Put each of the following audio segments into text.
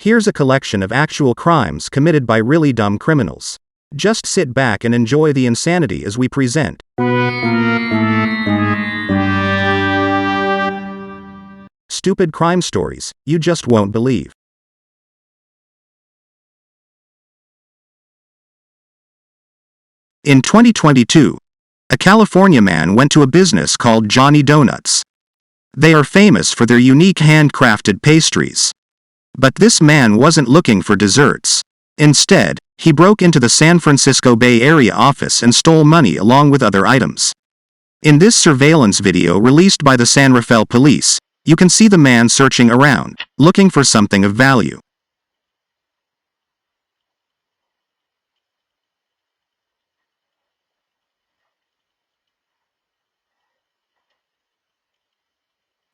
Here's a collection of actual crimes committed by really dumb criminals. Just sit back and enjoy the insanity as we present. Stupid crime stories you just won't believe. In 2022, a California man went to a business called Johnny Donuts. They are famous for their unique handcrafted pastries. But this man wasn't looking for desserts. Instead, he broke into the San Francisco Bay Area office and stole money along with other items. In this surveillance video released by the San Rafael police, you can see the man searching around, looking for something of value.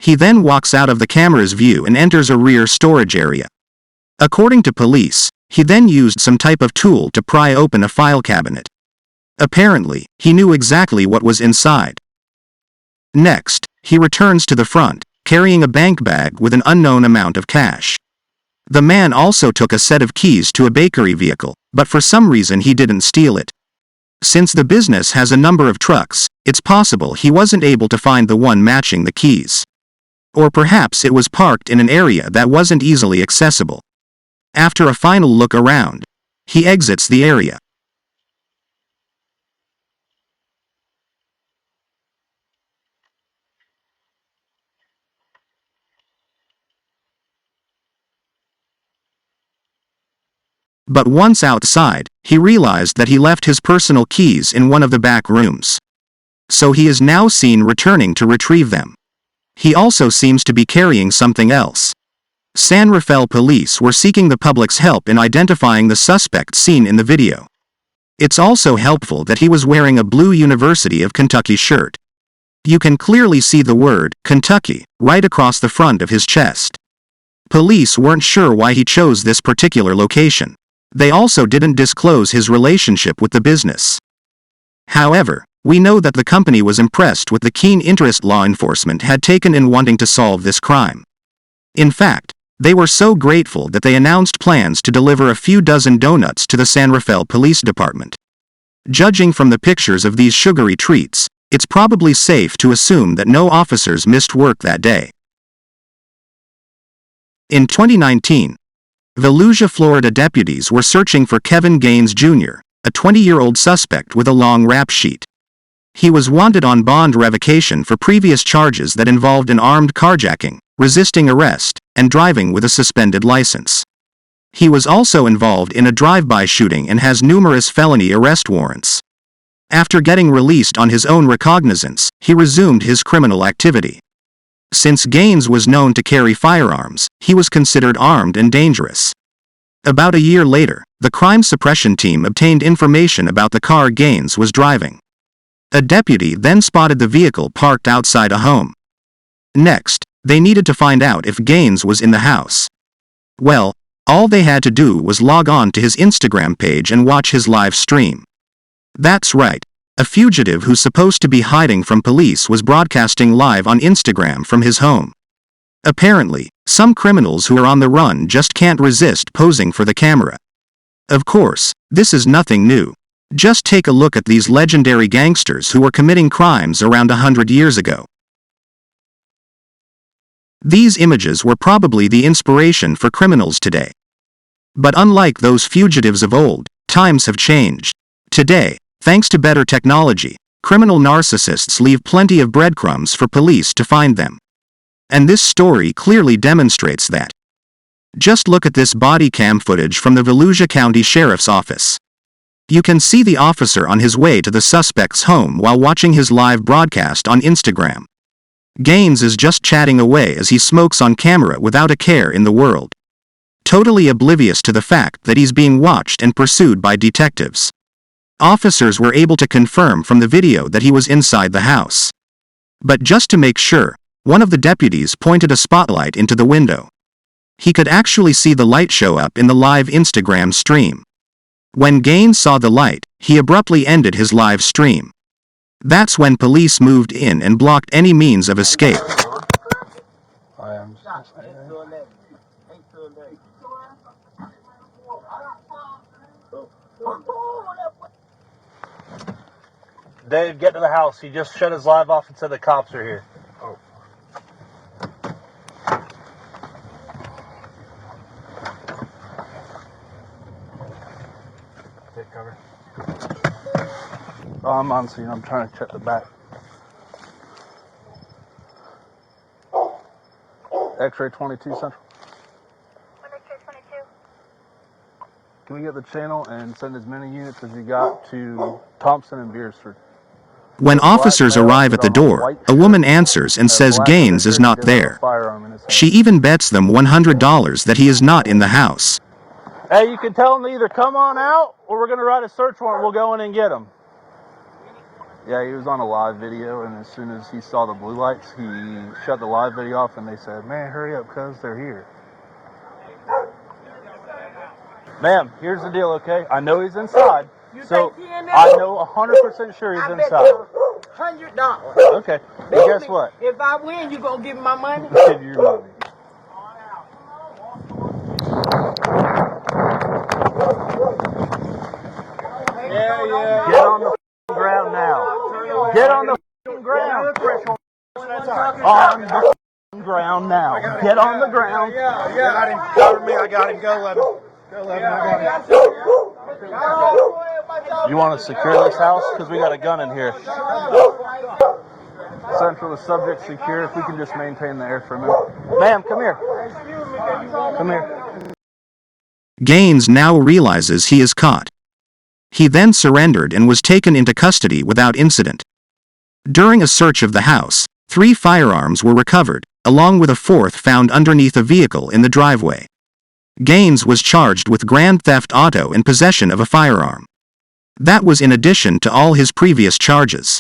He then walks out of the camera's view and enters a rear storage area. According to police, he then used some type of tool to pry open a file cabinet. Apparently, he knew exactly what was inside. Next, he returns to the front, carrying a bank bag with an unknown amount of cash. The man also took a set of keys to a bakery vehicle, but for some reason he didn't steal it. Since the business has a number of trucks, it's possible he wasn't able to find the one matching the keys. Or perhaps it was parked in an area that wasn't easily accessible. After a final look around, he exits the area. But once outside, he realized that he left his personal keys in one of the back rooms. So he is now seen returning to retrieve them. He also seems to be carrying something else. San Rafael police were seeking the public's help in identifying the suspect seen in the video. It's also helpful that he was wearing a blue University of Kentucky shirt. You can clearly see the word Kentucky right across the front of his chest. Police weren't sure why he chose this particular location. They also didn't disclose his relationship with the business. However, we know that the company was impressed with the keen interest law enforcement had taken in wanting to solve this crime. In fact, they were so grateful that they announced plans to deliver a few dozen donuts to the San Rafael Police Department. Judging from the pictures of these sugary treats, it's probably safe to assume that no officers missed work that day. In 2019, Volusia, Florida deputies were searching for Kevin Gaines Jr., a 20-year-old suspect with a long rap sheet. He was wanted on bond revocation for previous charges that involved an armed carjacking, resisting arrest, and driving with a suspended license. He was also involved in a drive-by shooting and has numerous felony arrest warrants. After getting released on his own recognizance, he resumed his criminal activity. Since Gaines was known to carry firearms, he was considered armed and dangerous. About a year later, the crime suppression team obtained information about the car Gaines was driving. A deputy then spotted the vehicle parked outside a home. Next, they needed to find out if Gaines was in the house. Well, all they had to do was log on to his Instagram page and watch his live stream. That's right, a fugitive who's supposed to be hiding from police was broadcasting live on Instagram from his home. Apparently, some criminals who are on the run just can't resist posing for the camera. Of course, this is nothing new. Just take a look at these legendary gangsters who were committing crimes around 100 years ago. These images were probably the inspiration for criminals today. But unlike those fugitives of old, times have changed. Today, thanks to better technology, criminal narcissists leave plenty of breadcrumbs for police to find them. And this story clearly demonstrates that. Just look at this body cam footage from the Volusia County Sheriff's Office. You can see the officer on his way to the suspect's home while watching his live broadcast on Instagram. Gaines is just chatting away as he smokes on camera without a care in the world. Totally oblivious to the fact that he's being watched and pursued by detectives. Officers were able to confirm from the video that he was inside the house. But just to make sure, one of the deputies pointed a spotlight into the window. He could actually see the light show up in the live Instagram stream. When Gaines saw the light, he abruptly ended his live stream. That's when police moved in and blocked any means of escape. Dave, get to the house. He just shut his live off and said the cops are here. Oh. Take cover. Oh, I'm on scene. I'm trying to check the back. X-ray 22 Central. X-ray 22. Can we get the channel and send as many units as you got to Thompson and Beersford? When officers arrive at the door, a woman answers and says Gaines is not there. She even bets them $100 that he is not in the house. Hey, you can tell them to either come on out or we're going to write a search warrant. We'll go in and get him. Yeah, he was on a live video, and as soon as he saw the blue lights, he shut the live video off, and they said, man, hurry up, cuz they're here. Ma'am, here's the deal, okay? I know he's inside, so I know 100% sure he's inside. $100. Okay, but guess what? If I win, you gonna give me my money? Give you your money. Yeah. Get on the ground now. Get on the ground. On the ground now. Get on the ground. Yeah. Cover me. I got him. Go let him. Go let him. I got him. You want to secure this house? Because we got a gun in here. Central, the subject secure. If we can just maintain the air for a minute. Ma'am, come here. Come here. Gaines now realizes he is caught. He then surrendered and was taken into custody without incident. During a search of the house, 3 firearms were recovered, along with a 4th found underneath a vehicle in the driveway. Gaines was charged with grand theft auto and possession of a firearm. That was in addition to all his previous charges.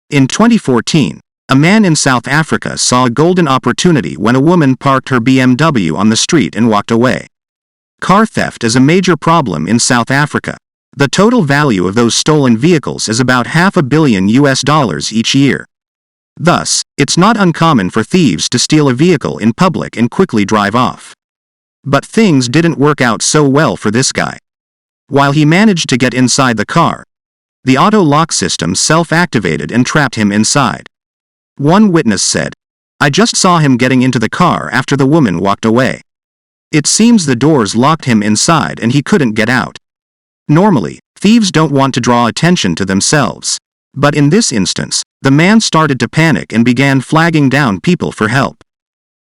In 2014, a man in South Africa saw a golden opportunity when a woman parked her BMW on the street and walked away. Car theft is a major problem in South Africa. The total value of those stolen vehicles is about $500 million each year. Thus, it's not uncommon for thieves to steal a vehicle in public and quickly drive off. But things didn't work out so well for this guy. While he managed to get inside the car, the auto lock system self-activated and trapped him inside. One witness said, "I just saw him getting into the car after the woman walked away. It seems the doors locked him inside and he couldn't get out." Normally, thieves don't want to draw attention to themselves. But in this instance, the man started to panic and began flagging down people for help.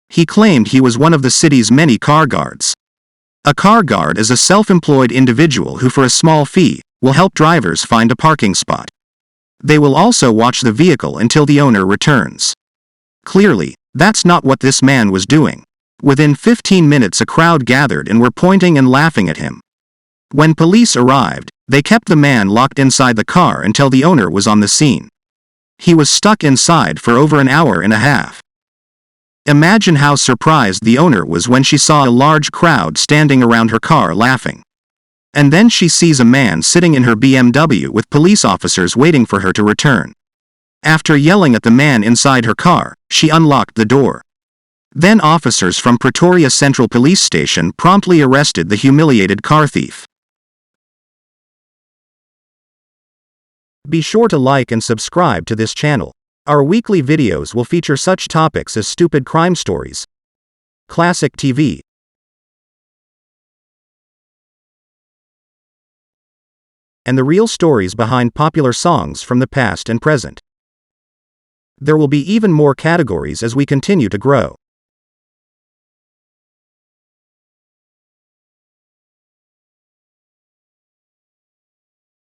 He claimed he was one of the city's many car guards. A car guard is a self-employed individual who for a small fee, will help drivers find a parking spot. They will also watch the vehicle until the owner returns. Clearly, that's not what this man was doing. Within 15 minutes a crowd gathered and were pointing and laughing at him. When police arrived, they kept the man locked inside the car until the owner was on the scene. He was stuck inside for over an hour and a half. Imagine how surprised the owner was when she saw a large crowd standing around her car laughing. And then she sees a man sitting in her BMW with police officers waiting for her to return. After yelling at the man inside her car, she unlocked the door. Then officers from Pretoria Central Police Station promptly arrested the humiliated car thief. Be sure to like and subscribe to this channel. Our weekly videos will feature such topics as stupid crime stories, classic TV, and the real stories behind popular songs from the past and present. There will be even more categories as we continue to grow.